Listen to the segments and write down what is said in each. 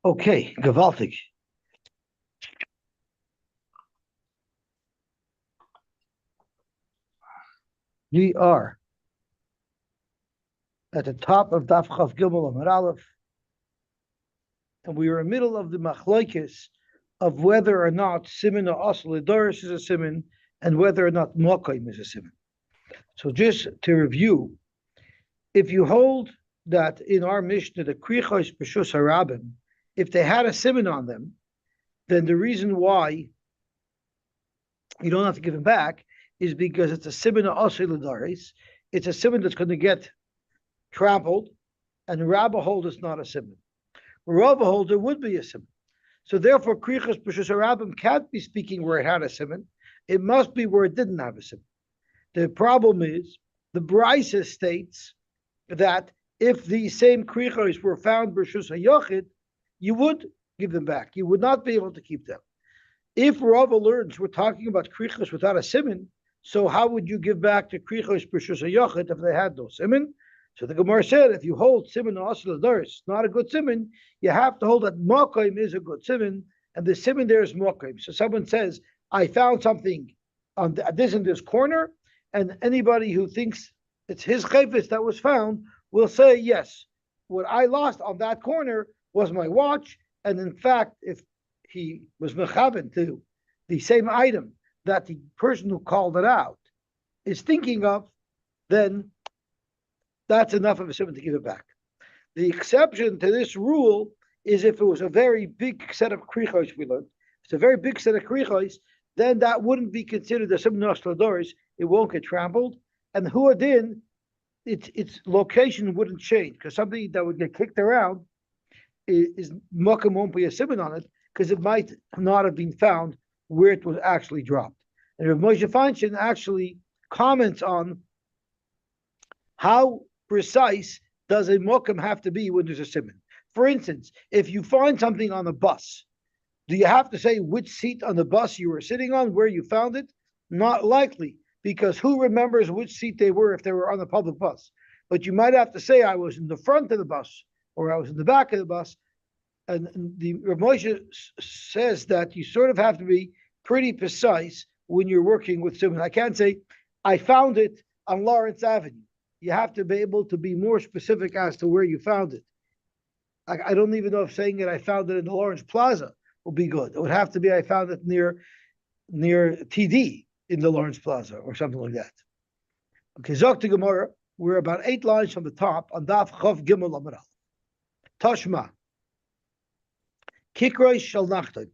Okay, gewaltig. We are at the top of Daf Chav Gimel Amar Aleph, and we are in the middle of the machlokes of whether or not simin or asl doris is a simin, and whether or not mokaim is a simin. So just to review, if you hold that in our Mishnah the krichos b'shus harabim, if they had a simin on them, then the reason why you don't have to give them back is because it's a simin or asl doris. It's a simin that's going to get trampled, and Rabbah holds it's not a siman. Rabbah holds it would be a siman. So therefore, Krichas B'Shus Rabbim can't be speaking where it had a siman. It must be where it didn't have a siman. The problem is the Brisa states that if the same Krichos were found B'Shus HaYochid, you would give them back. You would not be able to keep them. If Rabbah learns we're talking about Krichos without a siman, so how would you give back to Krichos B'Shus HaYochid if they had no siman? So the Gemara said, if you hold siman asl doris, not a good siman, you have to hold that mokaim is a good siman, and the siman there is mokaim. So someone says, I found something on this in this corner, and anybody who thinks it's his chayfetz that was found will say, yes, what I lost on that corner was my watch, and in fact, if he was mechaven to the same item that the person who called it out is thinking of, then that's enough of a siman to give it back. The exception to this rule is if it was a very big set of krichos we learned. If it's a very big set of krichos, then that wouldn't be considered a siman nosladoris. It won't get trampled. And huadin, its location wouldn't change, because something that would get kicked around is mokam won't be a siman on it, because it might not have been found where it was actually dropped. And Rav Moshe Feinstein actually comments on how precise does a mokum have to be when there's a siman. For instance, if you find something on a bus, do you have to say which seat on the bus you were sitting on, where you found it? Not likely, because who remembers which seat they were if they were on the public bus? But you might have to say, I was in the front of the bus, or I was in the back of the bus. And the Rav Moshe says that you sort of have to be pretty precise when you're working with siman. I can't say, I found it on Lawrence Avenue. You have to be able to be more specific as to where you found it. I don't even know if saying it, I found it in the Lawrence Plaza will be good. It would have to be, I found it near TD in the Lawrence Plaza or something like that. Okay, Zok to Gemara, we're about 8 lines from the top on Daf Chav Gimel Amar Aleph. Tashma, Kikrois shel Nachtaim.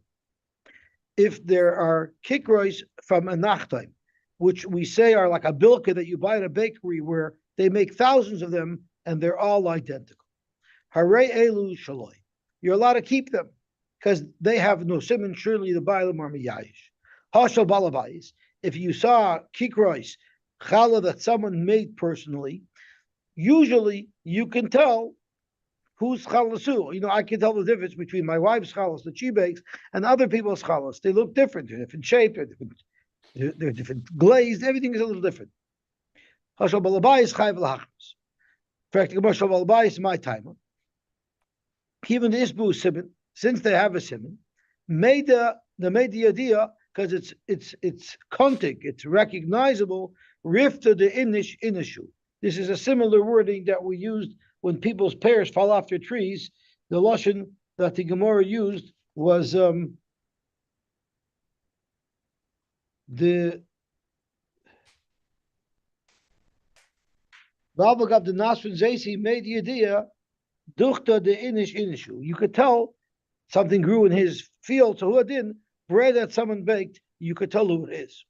If there are Kikrois from a Nachtaim, which we say are like a bilka that you buy at a bakery where they make thousands of them and they're all identical. Harei elu shaloi. You're allowed to keep them because they have no siman. Surely the bailam are miyayish. Hashal balabais. If you saw kikrois challah that someone made personally, usually you can tell who's chalasu. You know, I can tell the difference between my wife's chalas that she bakes and other people's chalas. They look different. They're different shape. They're different glazed. Everything is a little different. Hashal balabais chayv l'hachmas. Practically, hashal balabais my timer. Even the isbu siman, since they have a siman, made the idea because it's kontik, it's recognizable. Rif to the inishu. This is a similar wording that we used when people's pears fall off their trees. The lashon that the Gemara used was the Bava got the Nasrin Zaysi made the idea. Duchta the inishu. You could tell something grew in his field. So who didn't bread that someone baked, you could tell who it is.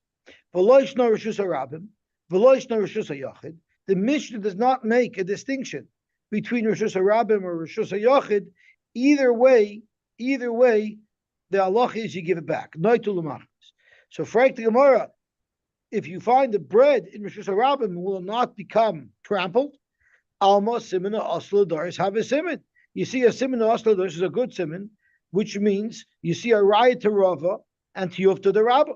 V'loishna rishus harabim, v'loishna rishus hayachid. The Mishnah does not make a distinction between rishus harabim or rishus hayachid. Either way, the halach is you give it back. So, frank the Gemara, if you find the bread in rishus harabim will not become trampled, alma simina asla doris have a siman. You see a simina asla doris is a good siman, which means you see a raya to Rava and tiyuf to the Rabba.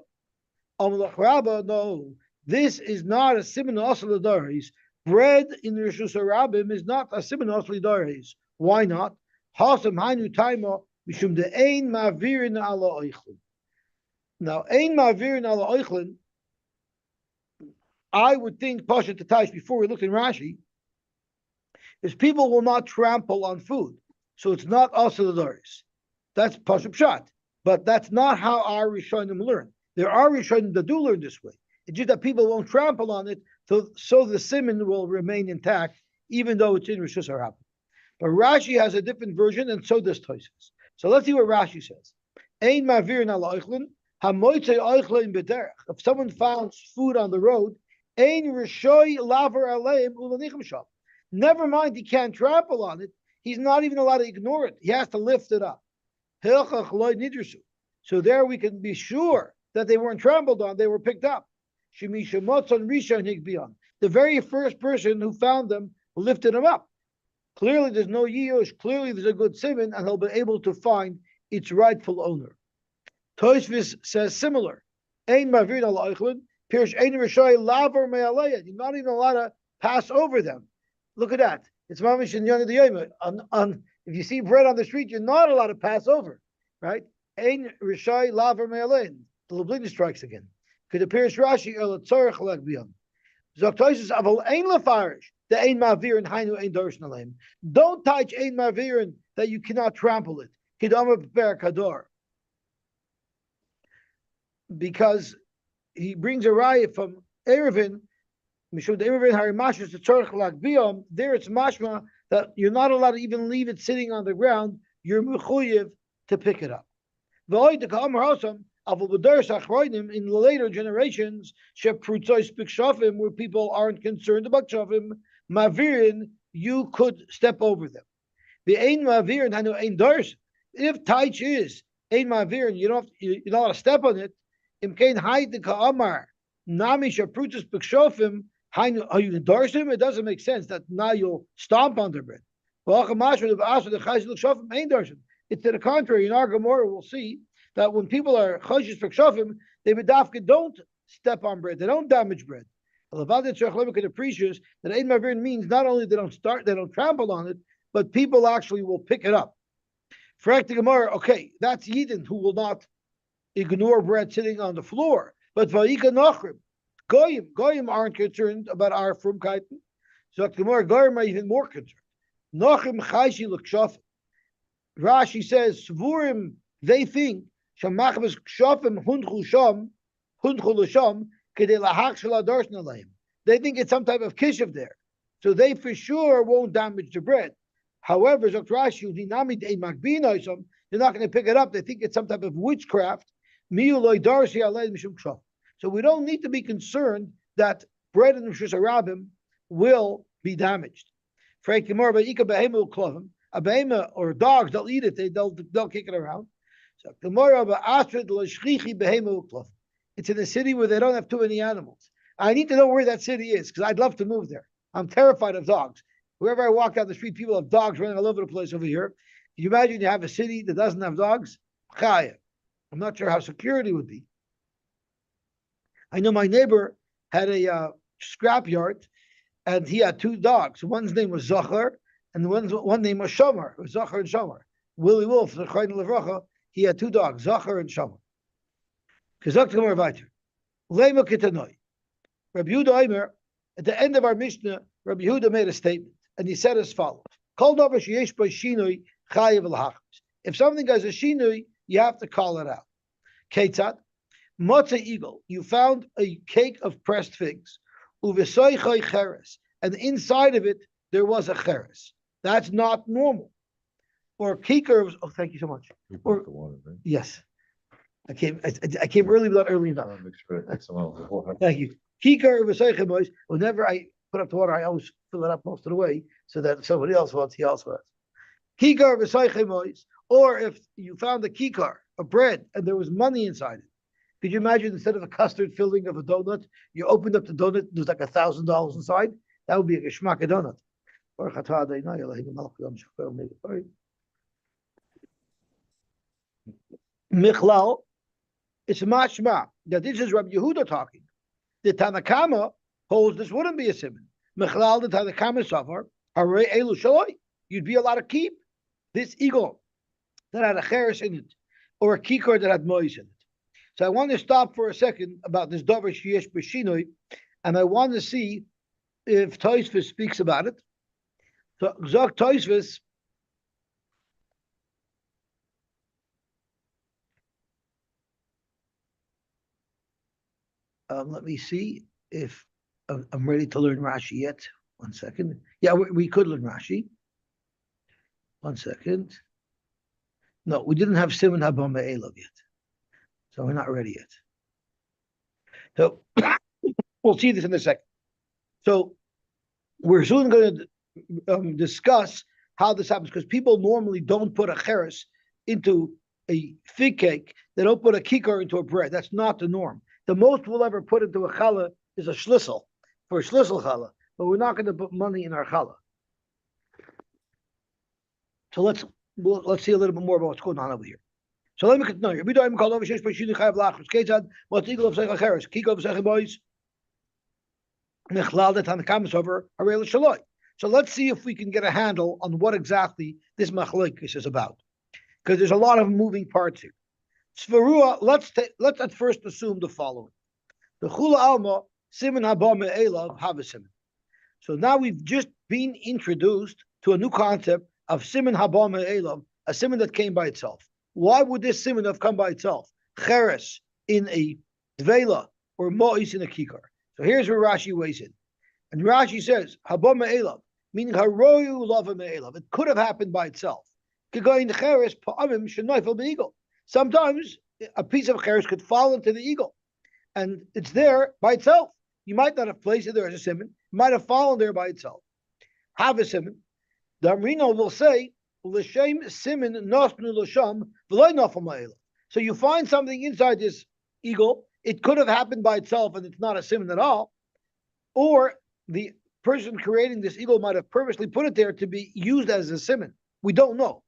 Amalach Rabba, no, this is not a simina asla doris. Bread in rishus harabim is not a simina asla doris. Why not? Hasam hainu taima Mishum de ein ma'virin ala oichlin. Now, ein ma'virin ala oichlin, I would think, Pasha Tatash, before we look in Rashi, is people will not trample on food. So it's not also the doris. That's Pasha Pshat. But that's not how our Rishonim learn. There are Rishonim that do learn this way. It's just that people won't trample on it, so the simon will remain intact, even though it's in Rishus HaRabba. But Rashi has a different version, and so does Tosfos. So let's see what Rashi says. Ein ma'virin ala oichlin, hamoitzei oichlin b'derech. If someone found food on the road, ein rishoy laver aleim ulanichim sham. Never mind, he can't trample on it. He's not even allowed to ignore it. He has to lift it up. So there we can be sure that they weren't trampled on, they were picked up. The very first person who found them lifted them up. Clearly there's no yiyosh, clearly there's a good simon, and he'll be able to find its rightful owner. Tosfos says similar. You're not even allowed to pass over them. Look at that. It's mamish in Yonah D'Yoma. If you see bread on the street, you're not allowed to pass over, right? Ein rishai laver me'alein. The Lublin strikes again. Could appear as Rashi el tzorich leg biyam. Zoktoises aval ein lefarish the ein mavirin hainu ein dorshin aleim. Don't touch ein mavirin that you cannot trample it. Kidama ber kador. Because he brings a raya from Erevin. Mishum the Erevin harimashus the tzorich leg biyam. There it's mashma that you're not allowed to even leave it sitting on the ground. You're mechuyev to pick it up. In the later generations, where people aren't concerned about shofim, mavirin, you could step over them. The ein mavirin hanu ein dars. If taich is ein mavirin, you're not allowed to step on it. Imkein haid the ka'amar nami shaprutus b'kshofim. It doesn't make sense that now you'll stomp on the bread. It's to the contrary. In our Gemara, we'll see that when people are choshes for kshofim, they don't step on bread. They don't damage bread. Could appreciate that ein mavirin means not only they don't trample on it, but people actually will pick it up. For the Gemara, okay, that's Yidden who will not ignore bread sitting on the floor. But va'ika nachrim, Goyim aren't concerned about our frumkeiten. So the Gemara, Goyim are even more concerned. Nachrim chayshi l'kshofim. Rashi says, Svurim, they think, Shamachbas kshofim hundchu l'sham, kedei lahach shel adorshin aleim. They think it's some type of kishiv there. So they for sure won't damage the bread. However, Zok Rashi, they're not going to pick it up. They think it's some type of witchcraft. So we don't need to be concerned that bread in the Rishus HaRabim will be damaged. A behema or dogs, they'll eat it, they'll kick it around. So it's in a city where they don't have too many animals. I need to know where that city is because I'd love to move there. I'm terrified of dogs. Wherever I walk down the street, people have dogs running all over the place over here. Can you imagine you have a city that doesn't have dogs? I'm not sure how security would be. I know my neighbor had a scrapyard, and he had two dogs. One's name was Zachar, and one name was Shomer. It was Zachar and Shomer. Willie Wolf, the Chayin Levracha, he had two dogs, Zachar and Shomer. Kazak Tamar Viter. Lema Kitanoi. Rabbi Yehuda Aimer, at the end of our Mishnah, Rabbi Yehuda made a statement, and he said as follows: Kol davar sheyesh bo shinui chayev l'hachos. If something has a shinui, you have to call it out. Ketzat, Motzei eagle, you found a cake of pressed figs, uvesoichoi cheres, and inside of it there was a cheres. That's not normal. Or kikar. Oh, thank you so much. Or, yes, I came early, but not early enough. Thank you. Kikar uvesoichoi. Whenever I put up the water, I always fill it up most of the way so that if somebody else wants, he also has. Kikar uvesoichoi. Or if you found a kikar, a bread, and there was money inside it. Could you imagine instead of a custard filling of a donut, you opened up the donut, there's like $1,000 inside? That would be a geschmack donut. Michlal, it's mashma that this is Rabbi Yehuda talking. The Tanakama holds this wouldn't be a simon. Michlal, the Tanakama suffer, you'd be allowed to keep this eagle. that had a cheres in it, or a kikar that had mois in it. So I want to stop for a second about this davar sheyesh b'shinoi, and I want to see if Tosfos speaks about it. So Zok Tosfos. Let me see if I'm ready to learn Rashi yet. 1 second. Yeah, we could learn Rashi. 1 second. No, we didn't have Simon Habam Elov yet. So we're not ready yet. So we'll see this in a second. So we're soon going to discuss how this happens, because people normally don't put a cheres into a fig cake. They don't put a kikar into a bread. That's not the norm. The most we'll ever put into a challah is a shlisel, for a shlisel challah, but we're not going to put money in our challah. So let's see a little bit more about what's going on over here. So let me continue. So let's see if we can get a handle on what exactly this machlokes is about, because there's a lot of moving parts here. Svarua, let's at first assume the following: the chula alma siman haba me'elav have a siman. So now we've just been introduced to a new concept of siman haba me'elav, a siman that came by itself. Why would this siman have come by itself? Cheres in a dvela or mo'is in a kikar. So here's where Rashi weighs in, and Rashi says haba me'elav, meaning haroyu lava me'elav. It could have happened by itself. Kegoyin cheres pa'amim shenoifel be'eagle. Sometimes a piece of cheres could fall into the eagle, and it's there by itself. You might not have placed it there as a simon. It might have fallen there by itself. Have a simon. The Amrino will say, l'shem simon nosnu l'sham v'loy nafal ma'ela. So you find something inside this eagle. It could have happened by itself, and it's not a simon at all. Or the person creating this eagle might have purposely put it there to be used as a simon. We don't know.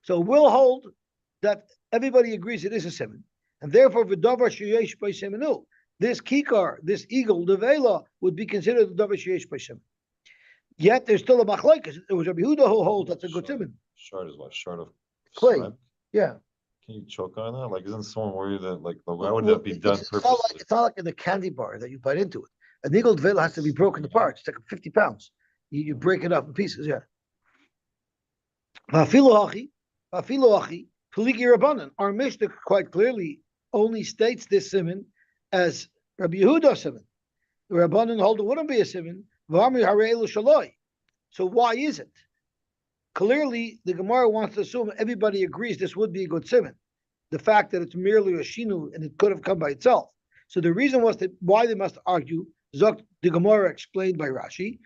So we'll hold that everybody agrees it is a simon, and therefore v'davar sheyesh by simenu, this kikar, this eagle, the vela, would be considered the davar sheyesh by simon. Yet there's still a machlokes. It was Rabbi Yehuda who holds that's a good simon. Shard is what? Shard of clay. Slab? Yeah. Can you choke on that? Like, isn't someone worried that, like, why would that be done purposely? It's not like in the candy bar that you bite into it. An eagle vela has to be broken apart. It's like 50 pounds. You break it up in pieces. Yeah. Our Mishnah quite clearly only states this simon as Rabbi Yehuda simon. The Rabbanan hold it wouldn't be a simon. So why is it? Clearly, the Gemara wants to assume everybody agrees this would be a good simon. The fact that it's merely a shinu and it could have come by itself. So the reason was that why they must argue. Zok the Gemara explained by Rashi.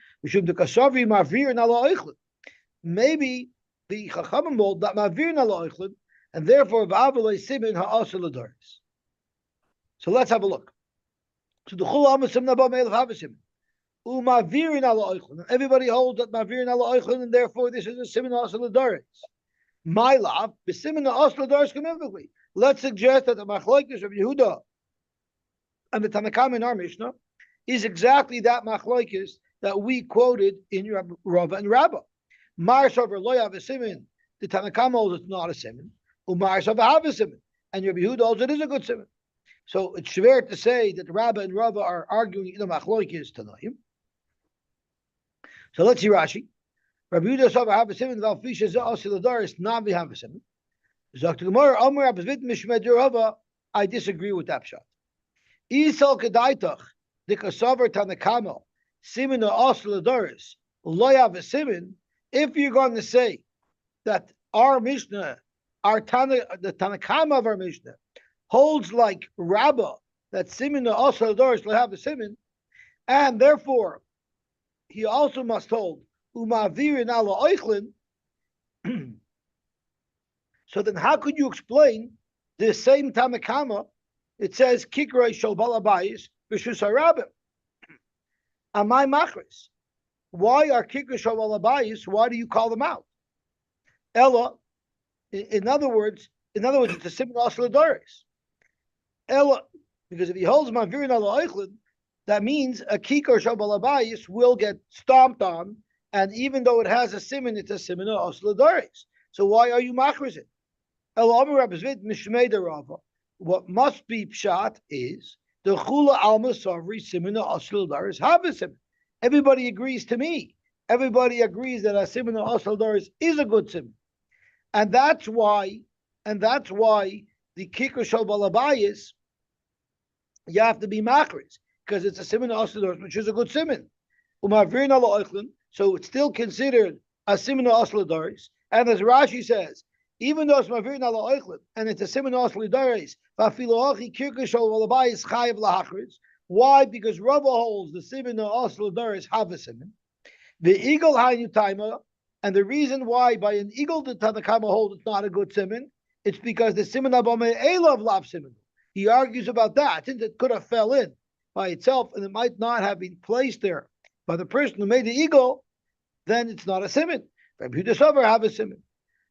Maybe the Chachamim hold that mavir na la'oichlin, and therefore v'avalei simin ha'asur l'daris. So let's have a look. So the chul amasim naba me'elav havasim. Umavir na la'oichlin. Everybody holds that mavir na la'oichlin, and therefore this is a simin ha'asur l'daris. My love, b'simin ha'asur l'daris communally. Let's suggest that the machlokes of Yehuda and the Tanakam in our Mishnah is exactly that machlokes that we quoted in Rava and Rabbah. Mar Shavar lo have a simin. The Tanakam holds it's not a simin. Umar Shavar have a simin, and Rabbi Yehuda holds it is a good simin. So it's fair to say that Rabbah and Rava are arguing in the machlokes tanoim. So let's see Rashi. Rabbi Yehuda Shavar have a simin. Valfisha ze'asiladar not have a simin. Zok to Gemara Amar Abzvit Mishmed Rava. I disagree with that shot. Isal kedaitach the kasavar Tanakama simin asiladar lo have a simin. If you're going to say that our Mishnah, the Tanakama of our Mishnah, holds like Rabbah that simin also doris will have a simin, and therefore he also must hold umavirin ala oichlin. So then, how could you explain the same Tanakama? It says kikrei shel balabayis b'shus harabim. Amai machris. Why are kikra shawalabayis? Why do you call them out? Ella, in other words, it's a simon asaladoris. Ella, because if he holds mavirin ala eichlin, that means a kikra shawalabayis will get stomped on, and even though it has a simon, it's a simon asaladoris. So why are you machris it? What must be pshat is the chula alma savri simina asl daris havisim. Everybody agrees to me. Everybody agrees that a simina asl daris is a good sim, and that's why, the kicker shal balabayis you have to be machris because it's a simina asl daris, which is a good simin. So it's still considered a simina asl daris, and as Rashi says, even though it's mavirin ala oichlin and it's a simon osli daris, vafiloachi kirkashol valabayis chayiv lahachris. Why? Because Rava holds the simon osli daris have a simon. The eagle hayu taima, and the reason why by an eagle the Tanakama holds it's not a good simon, it's because the simon abame elav lav simon. He argues about that since it could have fell in by itself and it might not have been placed there by the person who made the eagle, then it's not a simon. Rabbi Yudasavar have a simon.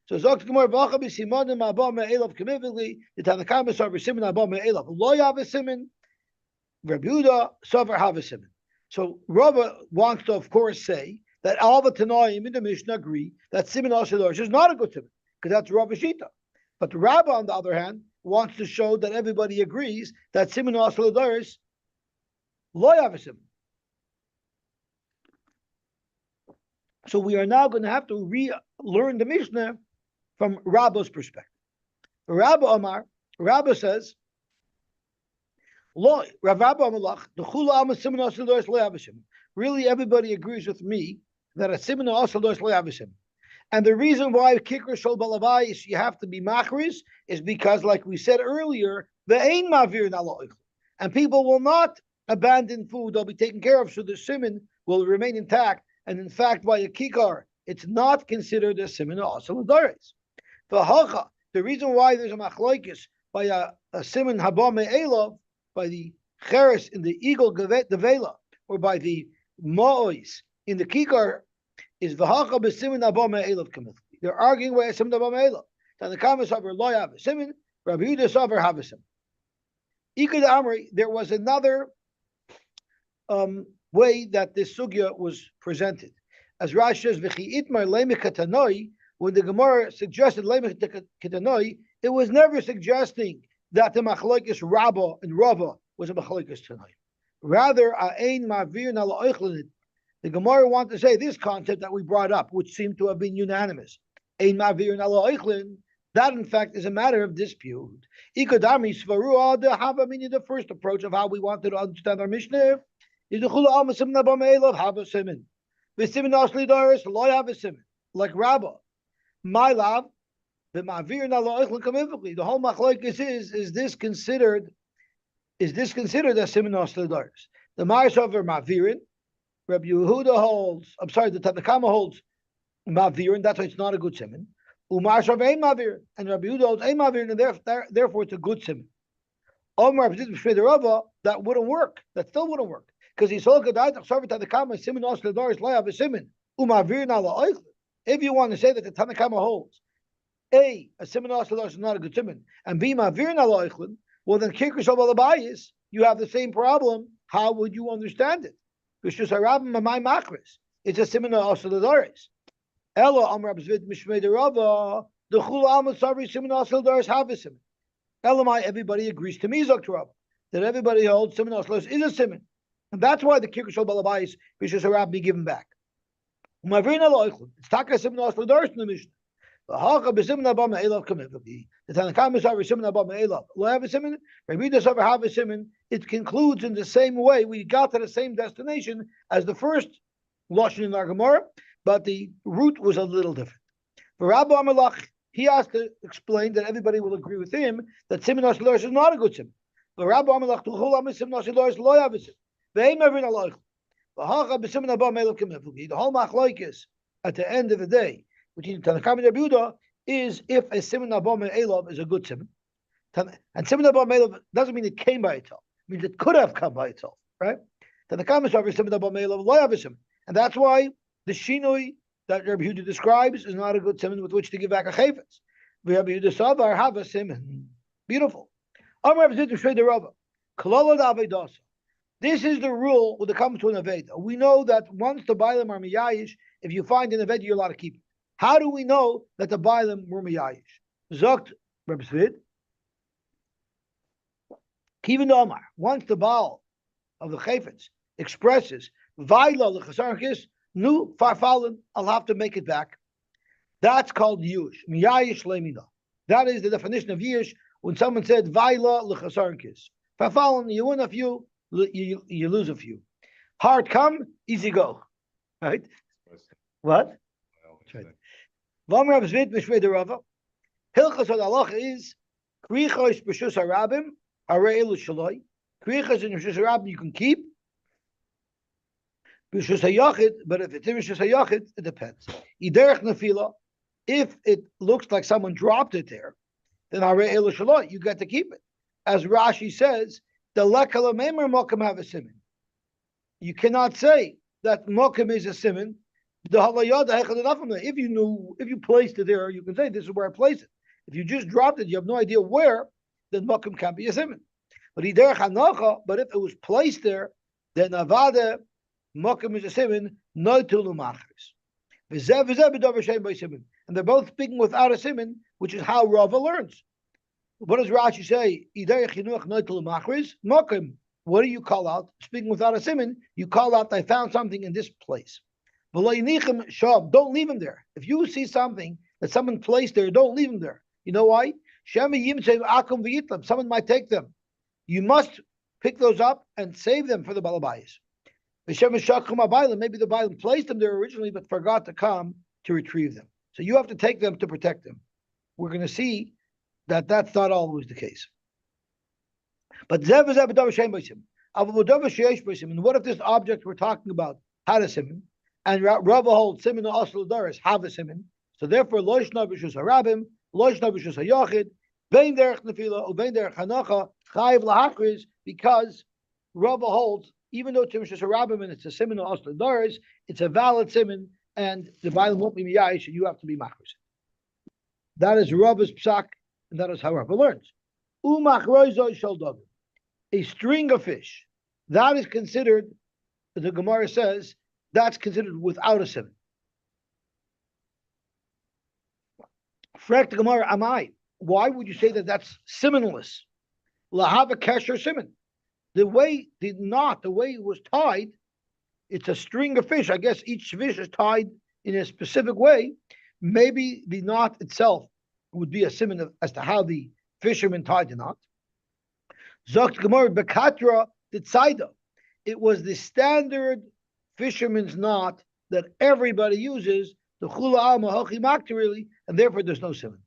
So Zok Gemara Bacha b'Simonim Abba Me'elav Kemivili the Tanakama Savar Simon Abba Me'elav Lo Yav Simon Rabbi Yehuda Savar Have Simon. So Rava wants to, of course, say that all the Tanaim in the Mishnah agree that Simon Asher is not a good Simon because that's Rava Shita. But the Rabba, on the other hand, wants to show that everybody agrees that Simon Asher is Lo Yav Simon. So we are now going to have to relearn the Mishnah from Rabba's perspective. Rabba Omar, Rabba says, really everybody agrees with me that a simon asal and the reason why kicker shol balavayis you have to be machris is because, like we said earlier, the ein mavir and people will not abandon food; they'll be taken care of, so the simon will remain intact. And in fact, by a kikar, it's not considered a simon asal daris. The reason why there's a machlokes by a simon haba me'elav, by the cheres in the eagle gevela, or by the ma'ois in the kikar, is v'hacha b'simon haba me'elav kamith. They're arguing why a simon haba me'elav. Tanakama savar lo yav simon, Rabbi Yehuda savar have a simon. Ikud Amri, there was another way that this sugya was presented. As Rashi says, v'chi itmar le'mikatanoi, when the Gemara suggested le'mikatanoi, it was never suggesting that the machlokes Rabba and Rava was a machlokes tonight. Rather, ein mavir na la'oichlin. The Gemara wanted to say this concept that we brought up, which seemed to have been unanimous. Ein mavir na la'oichlin. That, in fact, is a matter of dispute. Ikodami svarua the hava, meaning the first approach of how we wanted to understand our Mishnah is the chula alma simin abba me'elav hava simin. V'simin asli daris lo hava simin. Like Rabba. My love, the mavir na la'oichlin kamivukli. The whole machlokes is this considered a simin asli daris? The Ma'asavar mavirin, Rabbi Yehuda holds. I'm sorry, the Tanakama holds mavirin. That's why it's not a good simin. U'Ma'asavar ein mavir, and Rabbi Yehuda holds ein mavirin, and therefore it's a good simin. Omar that wouldn't work. That still wouldn't work because he saw Gadai Tanakama simin asli daris lo have a simin u'mavir na la'oichlin. If you want to say that the Tanakama holds A, simon asal is not a good simon, and B, mavir na la'oichlin, well then kirkus alabayis, you have the same problem. How would you understand it? Because harabim my makris, it's a simon asal daris. Ella amrab zvid mishmei derava the chula alma sabri simon asal daris have a simon. Elamai, everybody agrees to me zoktorab that everybody holds simon asal is a simon, and that's why the kirkus alabayis because harab be given back. It's taka simon asal daris in the Mishnah. The Tanakama savar simon abba me'elav lo have a simon. Rabbi Yehuda savar have a simon. It concludes in the same way. We got to the same destination as the first lashon in our Gemara, but the route was a little different. For Rabbi Amalach, he has to explain that everybody will agree with him that simon asal is not a good simon. But Rabbi Amalach tuchol am simon asal lo have a simon. Ve'im mavrin aloich. The whole machlokes at the end of the day between Tanakam and Rabbi Yehuda is if a simon abba me'elav is a good simon, and simon abba me'elav doesn't mean it came by itself; it means it could have come by itself, right? Tanakam is over simon abba me'elav lo have a simon, and that's why the shinui that Rabbi Yehuda describes is not a good simon with which to give back a chayfetz. Rabbi Yehuda savar have a simon, beautiful. This is the rule when it comes to an Aveda. We know that once the Bailam are Miyayish, if you find an Aveda, you're allowed to keep it. How do we know that the Bailam were Miyayish? Zogt Reb Svid. Kivin Omar, once the Baal of the Chayfetz expresses, Vaila l'chasarkis, nu farfallen, I'll have to make it back. That's called Yush. Miyayish lemina. That is the definition of Yush when someone said, Vaila l'chasarkis. Farfallen, you win a few, you lose a few. Hard come, easy go. Right? What? Vam Rav Zvit Mishvei de Rava. Hilchas on Allah is Krichos b'shus harabim harei shaloi. Krichos in b'shus harabim you can keep. B'shus hayachid, but if it's in b'shus hayachid, it depends. Iderech nefila, if it looks like someone dropped it there, then harei shaloi, you get to keep it. As Rashi says, the lekala memer mokum have a siman. You cannot say that mokum is a siman. If you placed it there, you can say this is where I placed it. If you just dropped it, you have no idea where, then makom can't be a siman. But if it was placed there, then avada makom is a siman, no tulu machris. And they're both speaking without a siman, which is how Rava learns. What does Rashi say? Makom. What do you call out? Speaking without a siman, you call out, I found something in this place. Don't leave him there. If you see something that someone placed there, don't leave him there. You know why? Someone might take them. You must pick those up and save them for the balabayas. Maybe the Bailam placed them there originally, but forgot to come to retrieve them. So you have to take them to protect them. We're going to see that that's not always the case. But and what if this object we're talking about had a siman? And Rava holds siman asl daris have a siman. So therefore, loishna b'shus harabim, loishna b'shus hayachid, bein derech nefila, or bein derech hanacha, chayiv lahachriz, because Rava holds, even though it's b'shus harabim and it's a siman asl daris, it's a valid siman, and the Bailam won't be miyayish, and you have to be machriz. That is Rava's psak, and that is how Rava learns. Umachroizo shel dogim, a string of fish, that is considered, the Gemara says, that's considered without a siman. Frek the Gemara, amai. Why would you say that that's simanless? Lahava kesher siman. The way it was tied, it's a string of fish. I guess each fish is tied in a specific way. Maybe the knot itself would be a siman as to how the fisherman tied the knot. Zokt Gemara bekatra tzaida. It was the standard fisherman's knot that everybody uses, the chula alma hochi maktarili, and therefore there's no siman.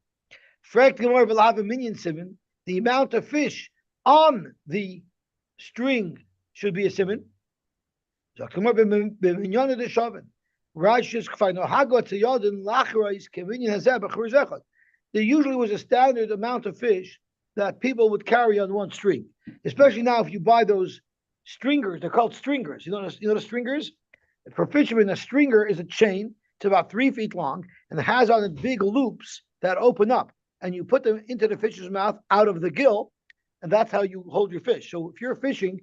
Frek Gemara will have a minion siman. The amount of fish on the string should be a siman. There usually was a standard amount of fish that people would carry on one string, especially now if you buy those stringers. They're called stringers. You know the stringers? For fishermen, a stringer is a chain. It's about 3 feet long and it has on it big loops that open up, and you put them into the fish's mouth out of the gill, and that's how you hold your fish. So if you're fishing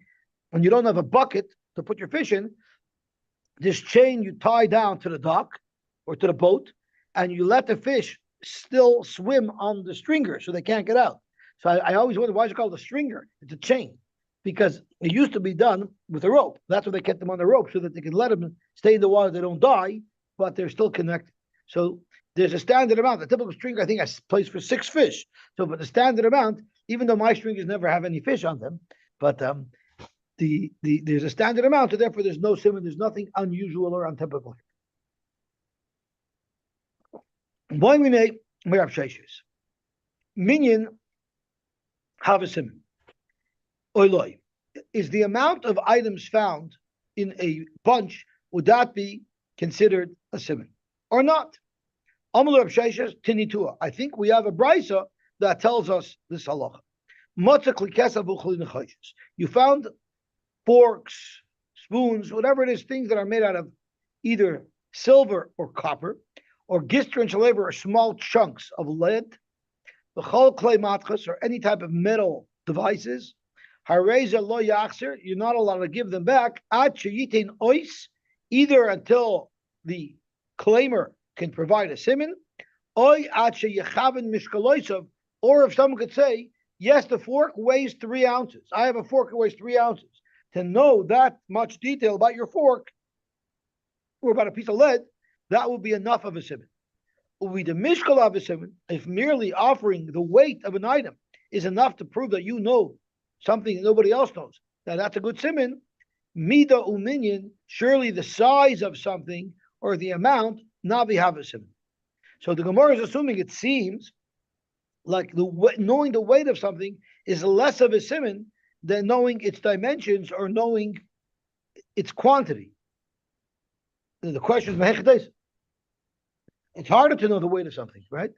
and you don't have a bucket to put your fish in, this chain you tie down to the dock or to the boat, and you let the fish still swim on the stringer so they can't get out. So I always wonder, why is it called a stringer? It's a chain, because it used to be done with a rope. That's why they kept them on the rope, so that they can let them stay in the water. They don't die, but they're still connected. So there's a standard amount. The typical stringer, I think, has place for 6 fish. So, but the standard amount, even though my stringers never have any fish on them, but there's a standard amount, so therefore there's no siman. There's nothing unusual or untypical here. Minyan have a siman. Oiloi. Is the amount of items found in a bunch, would that be considered a siman or not? I think we have a brisa that tells us this halacha. You found forks, spoons, whatever it is, things that are made out of either silver or copper, or gistra and shalever, or small chunks of lead, the chol clay matchas, or any type of metal devices. Hareza lo yachzer, you're not allowed to give them back ad sheyitin ois, either until the claimer can provide a siman, or if someone could say, yes, the fork weighs 3 ounces. I have a fork that weighs 3 ounces. To know that much detail about your fork or about a piece of lead, that will be enough of a siman. If merely offering the weight of an item is enough to prove that you know something that nobody else knows, that's a good siman. Mida uminyan, surely the size of something or the amount, navi have a siman. So the Gemara is assuming, it seems like knowing the weight of something is less of a siman than knowing its dimensions or knowing its quantity. And the question is, it's harder to know the weight of something, right?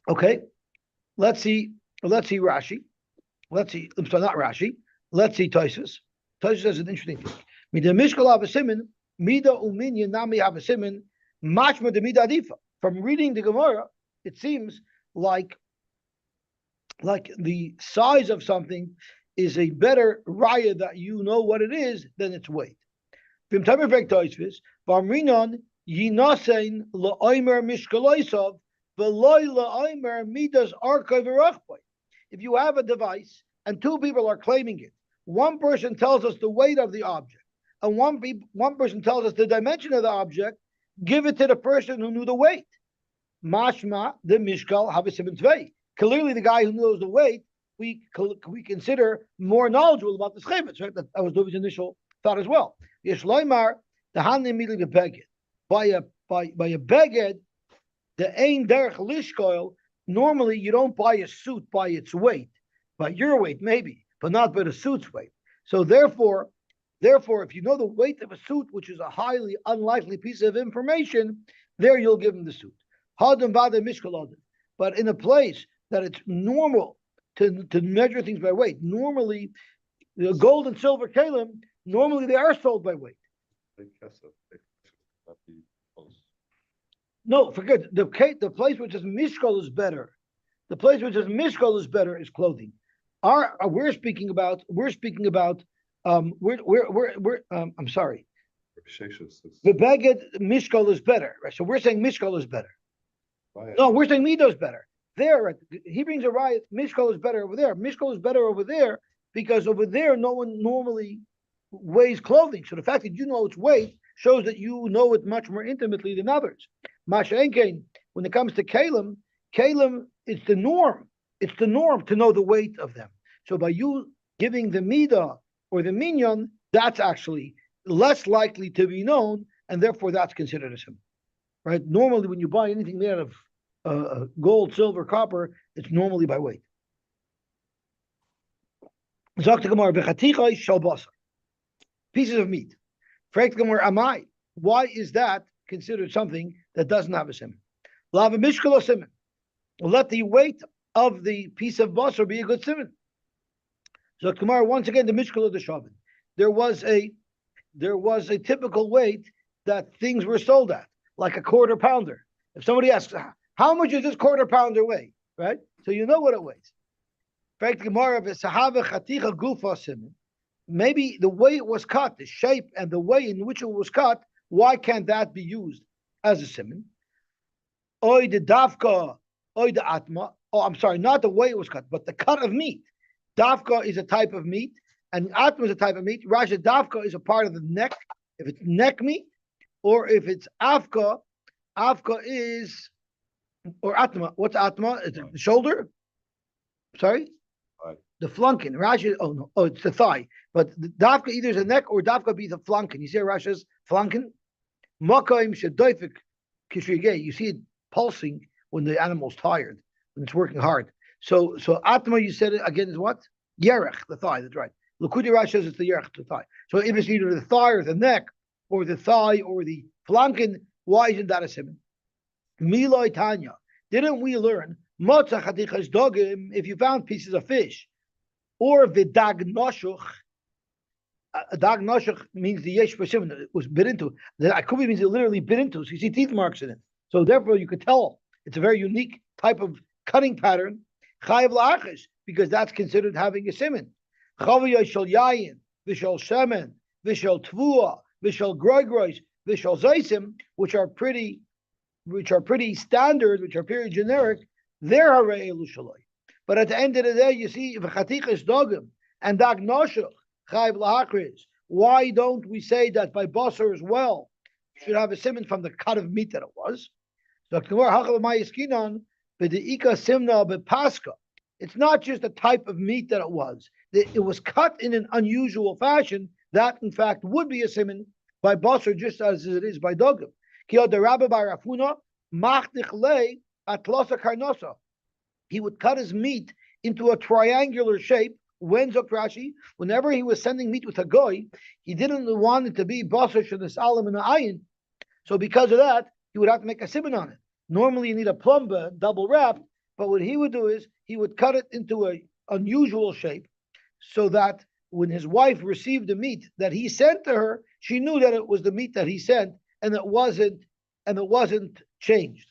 Okay, let's see Rashi. Let's see, I'm sorry, not Rashi. Let's see Tosfos. Tosfos says an interesting thing. Mida mishkal avasimin, mida uminyan nami avasimin, mashma de mida adifa. From reading the Gemara, it seems like the size of something is a better raya that you know what it is than its weight. If you have a device and 2 people are claiming it, one person tells us the weight of the object, and one person tells us the dimension of the object, give it to the person who knew the weight. Mashma the mishkal havasimin tvei. Clearly, the guy who knows the weight, we consider more knowledgeable about the chayvitz, right? That was David's initial thought as well. Yesh loymar the hanim immediately beged by a beged, the ein derech lishkoil. Normally, you don't buy a suit by its weight, by your weight maybe, but not by the suit's weight. So therefore, if you know the weight of a suit, which is a highly unlikely piece of information, there you'll give him the suit. But in a place that it's normal to measure things by weight, normally the gold and silver kalim, normally they are sold by weight. No, forget the place which is mishkol is better. The place which is mishkol is better is clothing. We're speaking about. I'm sorry. The beged mishkol is better, right? So we're saying mishkol is better. No, we're saying mido is better. There, right? He brings a riot. Mishkol is better over there. Mishkol is better over there because over there no one normally weighs clothing. So the fact that you know its weight shows that you know it much more intimately than others. Masha Enkein, when it comes to kalim, it's the norm. It's the norm to know the weight of them. So by you giving the midah or the minyan, that's actually less likely to be known, and therefore that's considered a sim. Right? Normally, when you buy anything made out of gold, silver, copper, it's normally by weight. Pieces of meat. Why is that considered something that doesn't have a sim? Let the weight of the piece of basar be a good simon. So Gemara, once again, the mishkal of the shavin. There was a typical weight that things were sold at, like a quarter pounder. If somebody asks, how much does this quarter pounder weigh? Right? So you know what it weighs. Maybe the way it was cut, the shape and the way in which it was cut, why can't that be used as a simon? Oy the dafka, oy the atma. Oh, I'm sorry, not the way it was cut, but the cut of meat. Dafka is a type of meat, and atma is a type of meat. Raja dafka is a part of the neck. If it's neck meat, or if it's afka is, or atma. What's atma? It's the shoulder. Sorry, the flunkin. Rashi. Oh no. Oh, it's the thigh. But the dafka either is a neck or dafka be the flunkin. You see Rashi's flunkin. Makaim shedoifik kishigay. You see it pulsing when the animal's tired, when it's working hard. So atma, you said it again, is what? Yerech, the thigh. That's right. Lakudi Rashi says it's the yerech, the thigh. So if it's either the thigh or the neck, or the thigh or the flanken, why isn't that a simon? Miloi Tanya. Didn't we learn if you found pieces of fish, or vidag noshuch? A dag noshuch means the yesh simon, it was bit into. The akubi means it literally bit into. So you see teeth marks in it. So therefore, you could tell it's a very unique type of cutting pattern. Chayav la'achish, because that's considered having a simon. Chaviyah shel yayin, v'shel shemen, v'shel tvua, v'shel groigrois. vishal zaysim, which are pretty standard, which are pretty generic, they're harei elu shaloi. But at the end of the day, you see, if a chatichas dogim and dag noshach chayv lahakriz, why don't we say that by basar as well should have a simon from the cut of meat that it was? It's not just the type of meat that it was. It was cut in an unusual fashion. That, in fact, would be a simon by basar, just as it is by dogim. He would cut his meat into a triangular shape. When Zokrashi, whenever he was sending meat with a goy, he didn't want it to be basar shenisalim and ayin. So because of that, he would have to make a simon on it. Normally, you need a plumber, double wrapped, but what he would do is he would cut it into an unusual shape, so that when his wife received the meat that he sent to her, she knew that it was the meat that he sent, and it wasn't changed.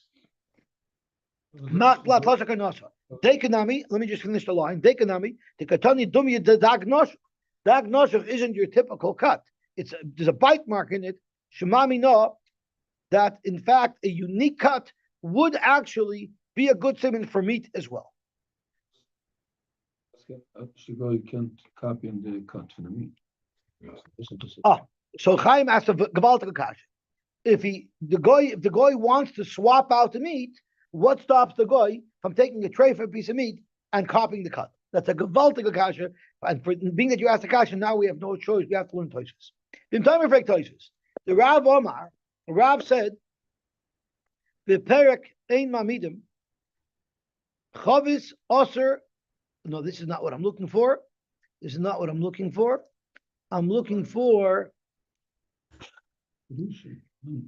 Dekanami, let me just finish the line. Dekanami, the katani dumya the dagnosh. Dagnosh isn't your typical cut. There's a bite mark in it. Shemami no, that in fact a unique cut would actually be a good simon for meat as well. You can't copy in the cut for the meat. So Chaim asked a gewaltige kasha. If the goy wants to swap out the meat, what stops the goy from taking a tray for a piece of meat and copying the cut? That's a gewaltige kasha. And for being that you asked the kasha, now we have no choice. We have to learn Tosfos. The Rav said, "V'perek ein mamidim chavis oser." No, this is not what I'm looking for. This is not what I'm looking for. I'm looking for.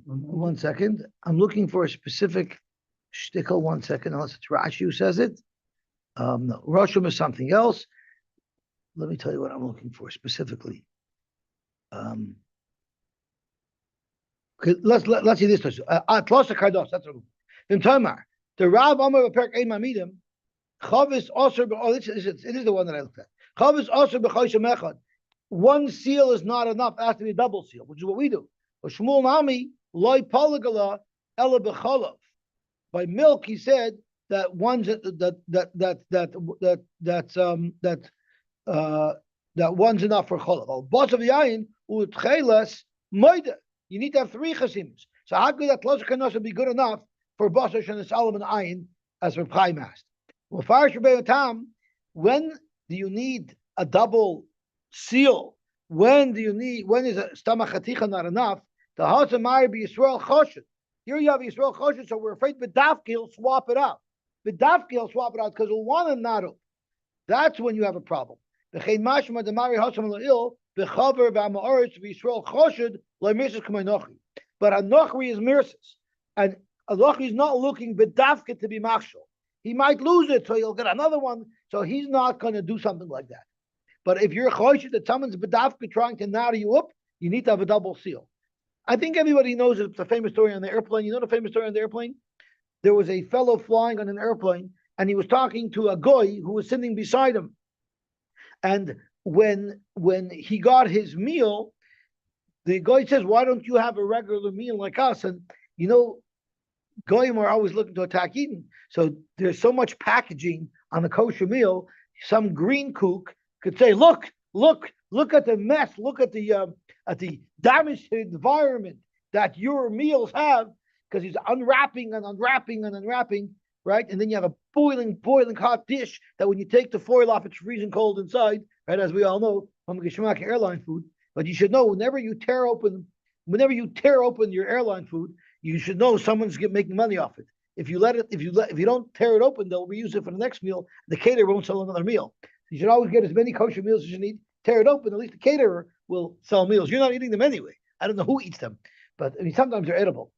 One second. I'm looking for a specific shtickle. 1 second, unless it's Rashi who says it. No, Rosham is something else. Let me tell you what I'm looking for specifically. Let's see this. Tlosa kardos. That's what I'm looking. The Rav Amar Perk Ein Mamidim Chavis Oser. Oh, it is the one that I looked at. Chavis Oser b'Choshim Echad. One seal is not enough. It has to be a double seal, which is what we do. Shmuel Nami loy polygala ela b'cholav. By milk, he said that one's that one's enough for cholav. Boss of yayin utchelas moida. You need to have 3 chasims. So how could that tlosa kanos be good enough for boss of shenisalim and ayin, as Reb Chaim asked? Well, farish tam. When do you need a double seal? When is a stomach chaticha not enough? The Hasamari be Yisrael Choshet. Here you have Yisrael Choshet, so we're afraid B'dafki will swap it out. B'dafki will swap it out because we'll want a naru. That's when you have a problem. But a nochri is mirsis, and a nochri is not looking B'dafki to be machshel. He might lose it, so he'll get another one. So he's not going to do something like that. But if you're choshet that someone's B'dafki trying to naru you up, you need to have a double seal. I think everybody knows it's a famous story on the airplane. You know the famous story on the airplane? There was a fellow flying on an airplane, and he was talking to a goy who was sitting beside him. And when he got his meal, the goy says, "Why don't you have a regular meal like us?" And you know, goyim are always looking to attack Eden. So there's so much packaging on a kosher meal. Some green kook could say, "Look at the mess. Look at the damaged environment that your meals have," because he's unwrapping and unwrapping and unwrapping, right? And then you have a boiling hot dish that when you take the foil off, it's freezing cold inside, right? As we all know from Gishmak airline food. But you should know whenever you tear open your airline food, you should know someone's making money off it. If you don't tear it open, they'll reuse it for the next meal. The caterer won't sell another meal. You should always get as many kosher meals as you need. Tear it open, at least the caterer will sell meals. You're not eating them anyway. I don't know who eats them, but I mean sometimes they're edible.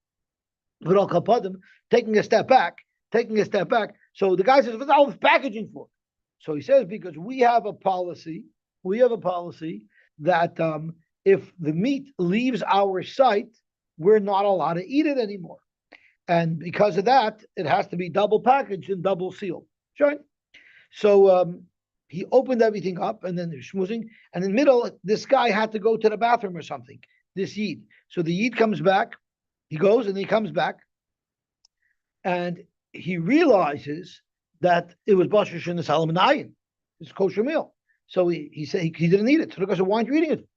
But I'll put them taking a step back. So the guy says, "What's all this packaging for?" So he says, "Because we have a policy that if the meat leaves our site, we're not allowed to eat it anymore, and because of that, it has to be double packaged and double sealed." Right? So he opened everything up, and then they're schmoozing. And in the middle, this guy had to go to the bathroom or something. this Yid. So the Yid comes back, he goes and he comes back, and he realizes that it was Basher Shin Salomon Ayin. It's kosher meal. So he said he didn't eat it. So the guy said, why aren't you eating it?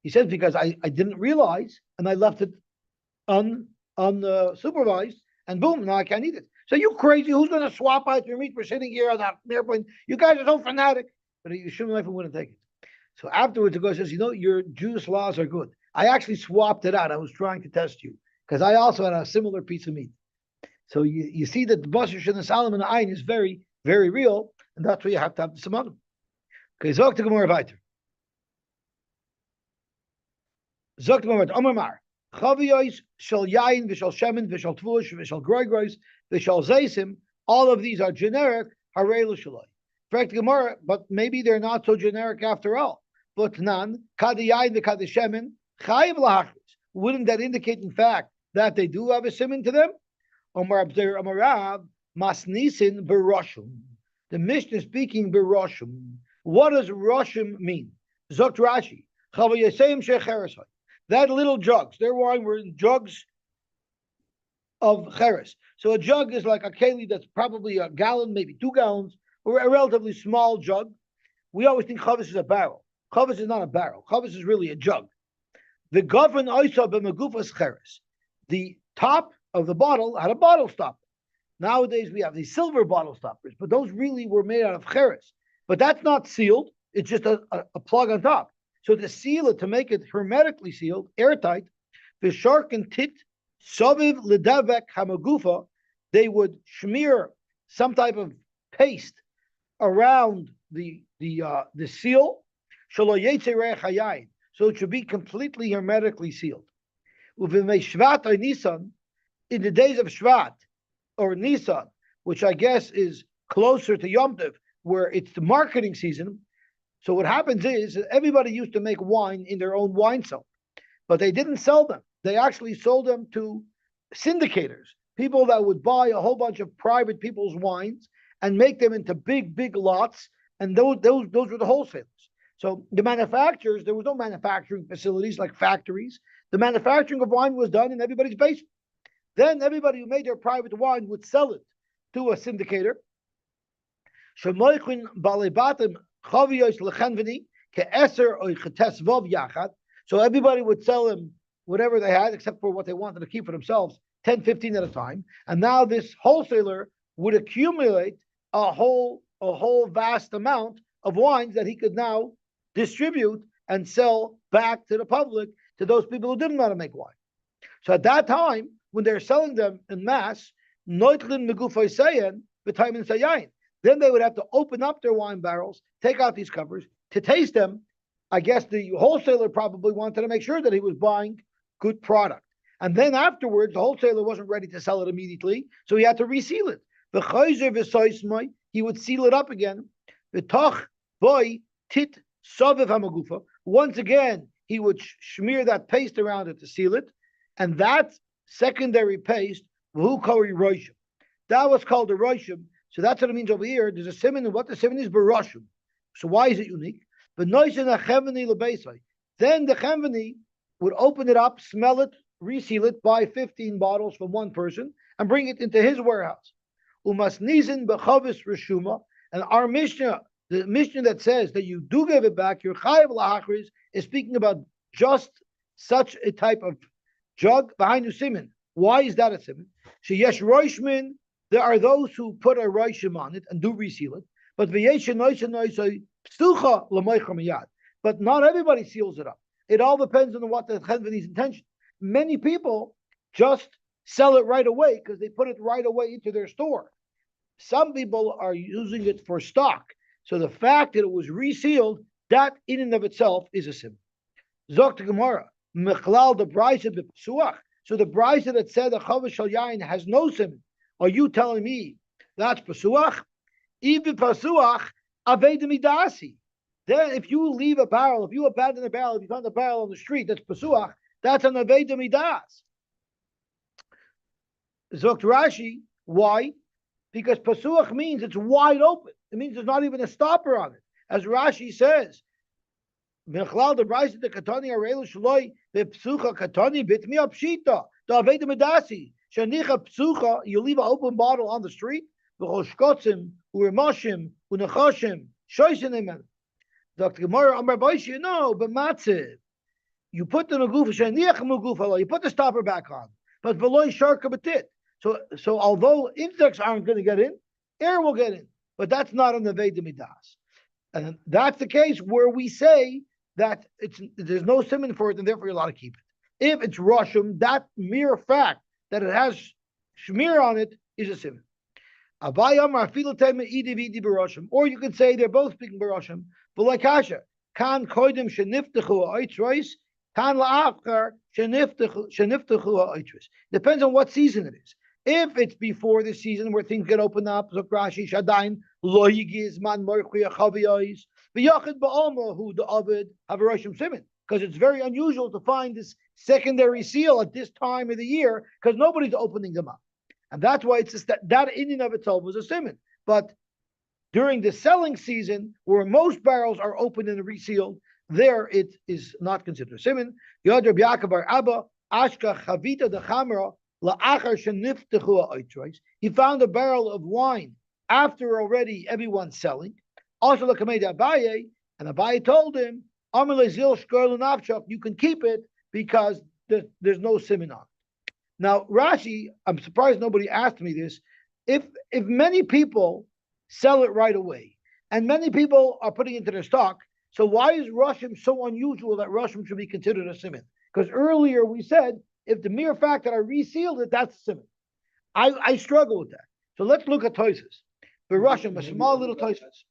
He says, because I didn't realize and I left it unsupervised, and boom, now I can't eat it. So you crazy, who's going to swap out your meat? We're sitting here on that airplane. You guys are so fanatic. But Yeshua Leifman wouldn't take it. So afterwards, the guy says, your Jewish laws are good. I actually swapped it out. I was trying to test you because I also had a similar piece of meat. So you see that the Basar Shin Salomon Ayin is very, very real, and that's why you have to have the Samanim. Okay, Zog to Gemara weiter. Zog to Gemara weiter. Amar Mar. Chaviyos shel yayin v'shel shemen v'shel tvush v'shel groigros v'shel zeisim. All of these are generic. Harei l'shaloi. Correct Gemara, but maybe they're not so generic after all. But nan kadi yayin v'kadi shemen chayiv lahachris. Wouldn't that indicate, in fact, that they do have a siman to them? Omar Abzer Amarav Masnisin Beroshum. The Mishnah speaking Beroshum. What does Roshim mean? Zokt Rashi. Chavayasem Shecheresai. That little jugs, their wine were in jugs of cheres. So a jug is like a keli that's probably a gallon, maybe 2 gallons, or a relatively small jug. We always think chavis is a barrel. Chavis is not a barrel. Chavis is really a jug. The govern oisa b'megufas cheres. The top of the bottle had a bottle stopper. Nowadays we have these silver bottle stoppers, but those really were made out of cheres. But that's not sealed. It's just a plug on top. So to seal it, to make it hermetically sealed, airtight, the shark and tit, saviv ledavek hamagufa, they would smear some type of paste around the seal, so it should be completely hermetically sealed. In the days of Shvat or Nisan, which I guess is closer to Yom Tov, where it's the marketing season. So what happens is everybody used to make wine in their own wine cellar, but they didn't sell them. They actually sold them to syndicators, people that would buy a whole bunch of private people's wines and make them into big, big lots. And those were the wholesalers. So the manufacturers, there was no manufacturing facilities like factories. The manufacturing of wine was done in everybody's basement. Then everybody who made their private wine would sell it to a syndicator. So everybody would sell them whatever they had, except for what they wanted to keep for themselves, 10, 15 at a time. And now this wholesaler would accumulate a whole vast amount of wines that he could now distribute and sell back to the public, to those people who didn't know how to make wine. So at that time, when they're selling them in mass, then they would have to open up their wine barrels, take out these covers to taste them. I guess the wholesaler probably wanted to make sure that he was buying good product. And then afterwards, the wholesaler wasn't ready to sell it immediately, so he had to reseal it. He would seal it up again. Once again, he would smear that paste around it to seal it, and that secondary paste, that was called a roshim. So that's what it means over here. There's a siman, and what the siman is baroshim. So why is it unique? Then the chemveni would open it up, smell it, reseal it, buy 15 bottles from one person, and bring it into his warehouse. And our Mishnah, the Mishnah that says that you do give it back, your chayav lahachris, is speaking about just such a type of jug behind the siman. Why is that a siman? Sheyesh roishmin, there are those who put a roishim on it and do reseal it, but but not everybody seals it up. It all depends on what the chenzveni's intention. Many people just sell it right away because they put it right away into their store. Some people are using it for stock. So the fact that it was resealed, that in and of itself is a sim. Zok to Gemara, Mechlal the Brisa b'Pesuach. So the Brisa that said the Chavis Shal Yain has no sim. Are you telling me that's Pesuach? Even Pesuach, Aved Midasi. Then if you leave a barrel, if you abandon a barrel, if you find a barrel on the street, that's Pesuach, that's an Aved Midas. Zok Rashi, why? Because Pesuach means it's wide open. It means there's not even a stopper on it. As Rashi says, Psucha katani bit mi apshita. Da aveda medasi. Shanicha psucha. You leave an open bottle on the street. V'choshkotzim u'rimashim u'nechashim shoysenim. Dr. Gemara Amar Boishi. No, but matzah. You put the megufa shaniach megufa. You put the stopper back on. But v'loy sharka batit. So although insects aren't going to get in, air will get in. But that's not on the Veda Midas. And that's the case where we say that there's no simon for it, and therefore you're allowed to keep it. If it's Roshim, that mere fact that it has shmir on it is a simon. Or you could say they're both speaking Baroshim. But like Kasha, kan koidim sheniftechu ha'oitros, kan la'achar sheniftechu ha'oitros. Depends on what season it is. If it's before the season where things get opened up, Rashi Shadain, Lo Yigiz Man Morchia Chaviyos, V'Yachid Ba'alma, who the Abed have a Roshim Simon, because it's very unusual to find this secondary seal at this time of the year, because nobody's opening them up. And that's why it's just that in and of itself was a Simon. But during the selling season, where most barrels are opened and resealed, there it is not considered a Simon. Yad Rabbi Yaakov bar Abba, Ashka Chavita de Chamra, he found a barrel of wine after already everyone's selling. Also, Abaye, and Abaye told him, you can keep it because there's no simon on it. Now, Rashi, I'm surprised nobody asked me this. If many people sell it right away, and many people are putting it into their stock, so why is Roshim so unusual that Roshim should be considered a simon? Because earlier we said, if the mere fact that I resealed it, that's simon. I struggle with that. So let's look at Tosfos. For Roshim, a small little Tosfos.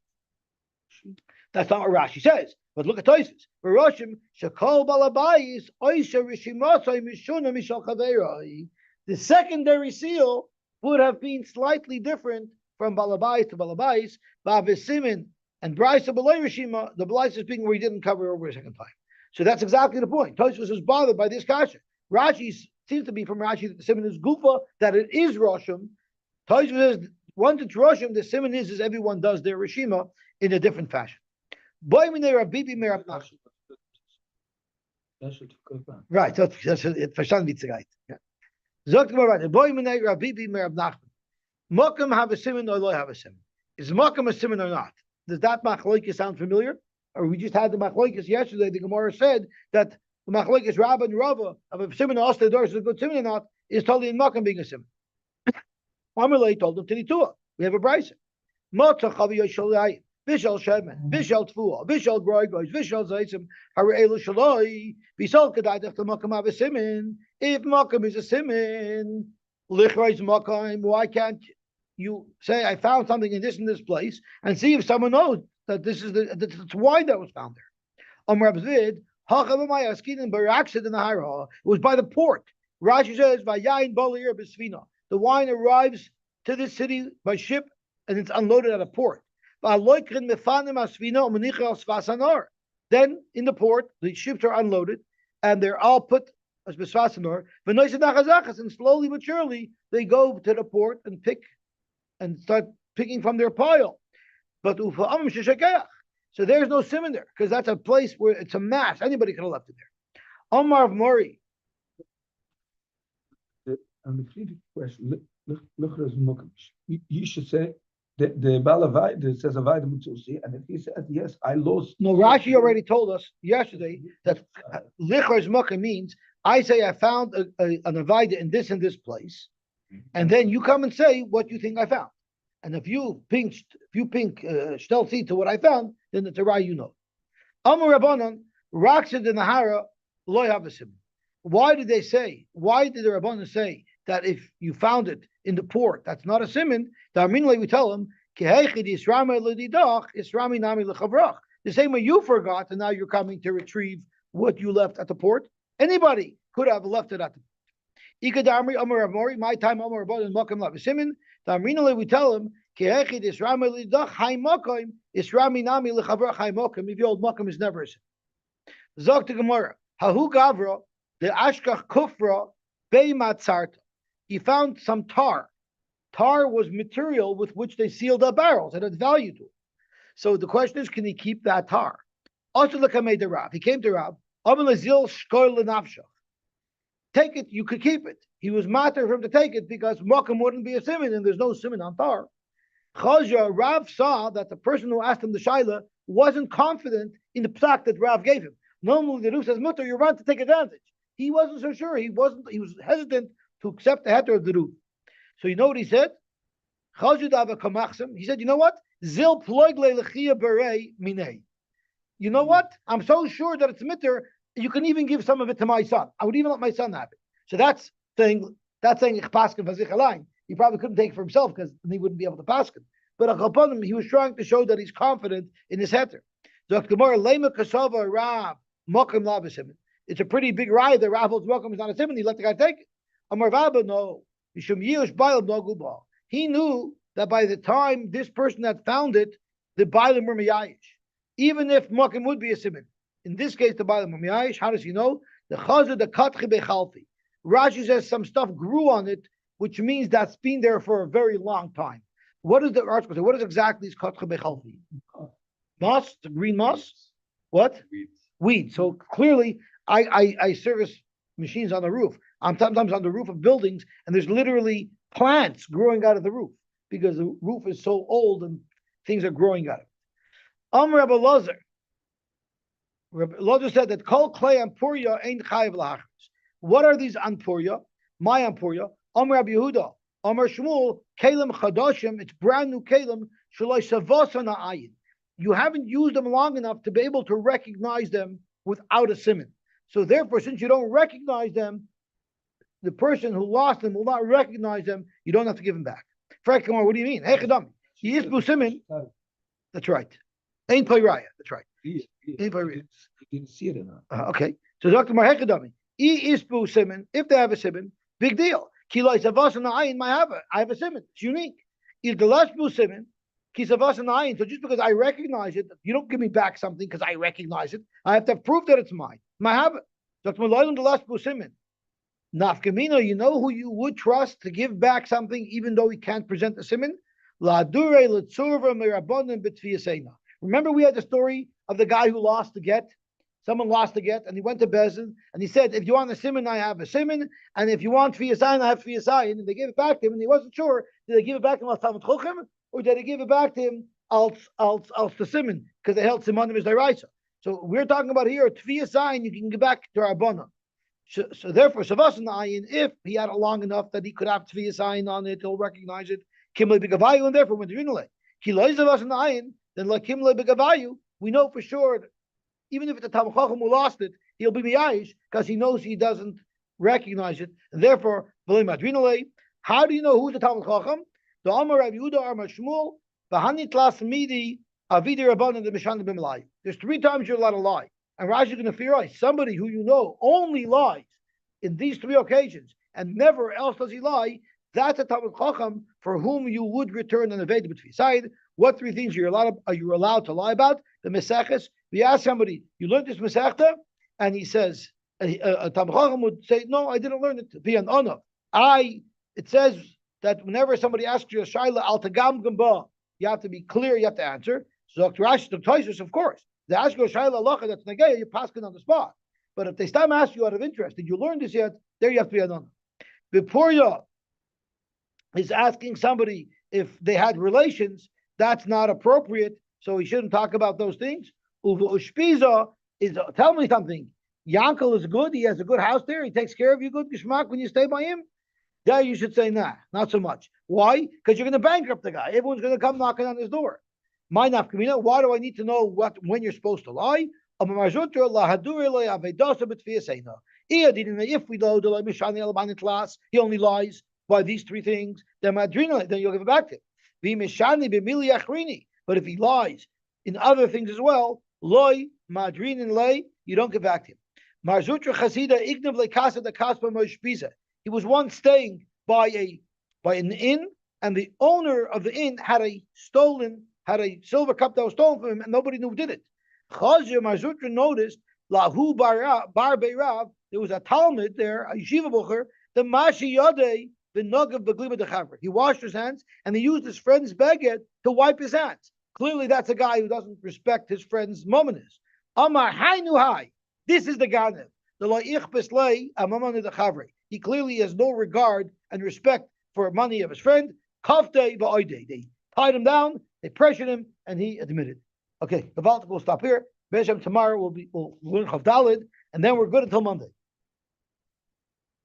That's not what Rashi says. But look at Tosfos. For Roshim, Shakol Balabayis, Oisha Rishimatzai Mishuna Mishal Chaverai. The secondary seal would have been slightly different from Balabais to Balabais. Bava Simon and Brisa Balay Rishima, the Balais is speaking where he didn't cover over a second time. So that's exactly the point. Tosfos is bothered by this kasha. Rashi seems to be from Rashi that the simon is gufa, that it is Roshim. Tosfos says once it's Roshim, the simon is everyone does their Rishima in a different fashion. Right, that's it. Verstanden wie right. Sagt mal weiter. Boy minay Rabibi mer Nachman. Mokum have a simon or lo have a simon. Is Mokum a simon or not? Does that machloikis sound familiar? Or we just had the machloikis yesterday. The Gemara said that the machlokes Rabba and Rava of a simon or the doors is a good simon or not is totally in Makam being a simon. Amalei told them Tinitua. We have a brisa. Motza chavi yoshalai vishal shemen vishal tfua vishal groigos vishal zaysim harelu shaloi vishal kedayach the Makam have a simon. If Makam is a simon, lichrais Makam. Why can't you say I found something in this place and see if someone knows that this is that's why that was found there? Amar Abzid. It was by the port. Rashi says, the wine arrives to the city by ship and it's unloaded at a port. Then in the port, the ships are unloaded and they're all put as besvasanor. And slowly but surely, they go to the port and pick and start picking from their pile. But so there's no simon there, because that's a place where it's a mass. Anybody could have left it there. Omar of Mori. And the previous question, you should say the Balavai says a vitamin see, and if he says yes, I lost. No, Rashi already told us yesterday that lichos mukha means I say I found an avida in this place, and then you come and say what you think I found. And if you pink stelzi to what I found, then it's a raya you know. Amar Rabbanon, Raksid in the Hara, loy havasim. Why did the Rabbanon say that if you found it in the port, that's not a simon? We tell them, the same way you forgot, and now you're coming to retrieve what you left at the port. Anybody could have left it at the port. My time, Amar Rabbanon, Makam Lav Simon. We tell him, if the old makam is never a sin. Zok to Gemara, Hahu Gavra, the Ashkach Kufra, Beimatzarta. He found some tar. Tar was material with which they sealed up barrels. It had value to it. So the question is, can he keep that tar? Also, look, I made the Rav. He came to Rav. Take it, you could keep it. He was matter for him to take it because Mokum wouldn't be a simon and there's no simon on tar. Chazia, Rav saw that the person who asked him the shaila wasn't confident in the psak that Rav gave him. Normally the Ruf says, Mutter, you're right to take advantage. He wasn't so sure. He was hesitant to accept the heter of the Ruf. So you know what he said? He said, you know what? Zil ploigle lechia berei minei. You know what? I'm so sure that it's mitter, you can even give some of it to my son. I would even let my son have it. So that's saying ich paskin v'zich alain. He probably couldn't take it for himself because he wouldn't be able to paskin. But Achaponim, he was trying to show that he's confident in his heter. It's a pretty big ride that Rav holds Mokum is not a simon. He let the guy take it. Amar Vaba, no. He knew that by the time this person had found it, the Bailim were miyayish. Even if Mokum would be a simon. In this case, the Bailim were miyayish. How does he know? The Chazar, the Katchi Bechalfi. Rashi says some stuff grew on it, which means that's been there for a very long time. What does the article say? What is exactly this Katchi Bechalfi? Moss? The green moss? What? Weed. So clearly, I service machines on the roof. I'm sometimes on the roof of buildings, and there's literally plants growing out of the roof because the roof is so old and things are growing out of it. Rabbi Lazar. Rabbi Lazar said that kol klei ampuria ain't chayiv lahachris. What are these ampuria? My ampuria. Rabbi Yehuda. Shmuel. Kelim chadashim. It's brand new kelim. Shaloi savasana ayin. You haven't used them long enough to be able to recognize them without a simon. So therefore, since you don't recognize them, the person who lost them will not recognize them. You don't have to give them back. Frank, what do you mean? Hey, Chadam, he is Busimin. That's right. Ain't play raya. That's right. He didn't see it enough. Okay. So Dr. Mahekadami, he is Busimin. If they have a simon, big deal. Kilo Savas and I have a simon. It's unique. If the last Busimin, Kisavas and Ayin. So just because I recognize it, you don't give me back something because I recognize it. I have to have proof that it's mine. I have it. Dr. Malaylan, the last Busimin. Nafkamino, you know who you would trust to give back something even though he can't present the simon? Remember we had the story of the guy who lost the get? Someone lost the get and he went to Bezin and he said, if you want a simon, I have a simon, and if you want Fiyasayin, I have Fiyasayin. And they gave it back to him and he wasn't sure, did they give it back to him as Talmud Chochem or did they give it back to him als the simon because they held simonim as deraisa. So we're talking about here, Fiyasayin, you can give back to Rabbana. So therefore, Savas and Ayin, if he had it long enough that he could have Tviyas Ayin on it, he'll recognize it. Kimle B'Gavayu, and therefore, when Drinale, Kiloi Savas and Ayin, then like Kimle B'Gavayu, we know for sure that even if it's a Talmud Chacham who lost it, he'll be Miyayish because he knows he doesn't recognize it. And therefore, how do you know who's the Talmud Chacham? The Amar Rabbi Yehuda Amar Shmuel, V'Hani Tlas Midi Avidi Rabban and the Mishan B'Malai. There's 3 times you're allowed to lie. And Rashi is going to theorize somebody who you know only lies in these 3 occasions and never else does he lie. That's a Talmud Chacham for whom you would return an Aved B'Tfisayid. What 3 things are you allowed to lie about? The Meseches. We ask somebody, you learned this Mesechta? And he says, a Talmud Chacham would say, no, I didn't learn it. Be an honor. It says that whenever somebody asks you a Shaila, Al Tagam Gamba, you have to be clear, you have to answer. So Dr. Rashi, Dr. Toysus, of course. They ask you a Shaila Alacha that's Nagaya, you're passing on the spot. But if they start ask you out of interest, did you learn this yet? There you have to be another. Vipuria is asking somebody if they had relations, that's not appropriate, so he shouldn't talk about those things. Uva Ushpiza is, tell me something. Yankel is good, he has a good house there, he takes care of you good, Gishmak, when you stay by him. There you should say, nah, not so much. Why? Because you're going to bankrupt the guy. Everyone's going to come knocking on his door. My nafkamina, why do I need to know when you're supposed to lie? If we know he only lies by these 3 things, then you'll give it back to him. But if he lies in other things as well, you don't give back to him. He was once staying by an inn, and the owner of the inn had a silver cup that was stolen from him, and nobody knew who did it. Chazir Marzutra noticed Lahu Bar Beirav. There was a Talmud there, a yeshiva bocher, the Mashi Yodei, the Nug of Beglima Dechaver. He washed his hands and he used his friend's baguette to wipe his hands. Clearly, that's a guy who doesn't respect his friend's mominus. Amar Hainu Hai. This is the Ganev. The lo ichbes lei amamanu de chavre. He clearly has no regard and respect for money of his friend. Kafte va'oide. They tied him down, they pressured him, and he admitted. Okay, the Valtik will stop here. Beshem tomorrow we'll learn Chav Dalid, and then we're good until Monday.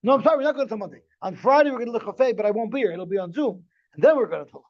No, I'm sorry, we're not good until Monday. On Friday we're going to look Chafei, but I won't be here. It'll be on Zoom, and then we're going to talk.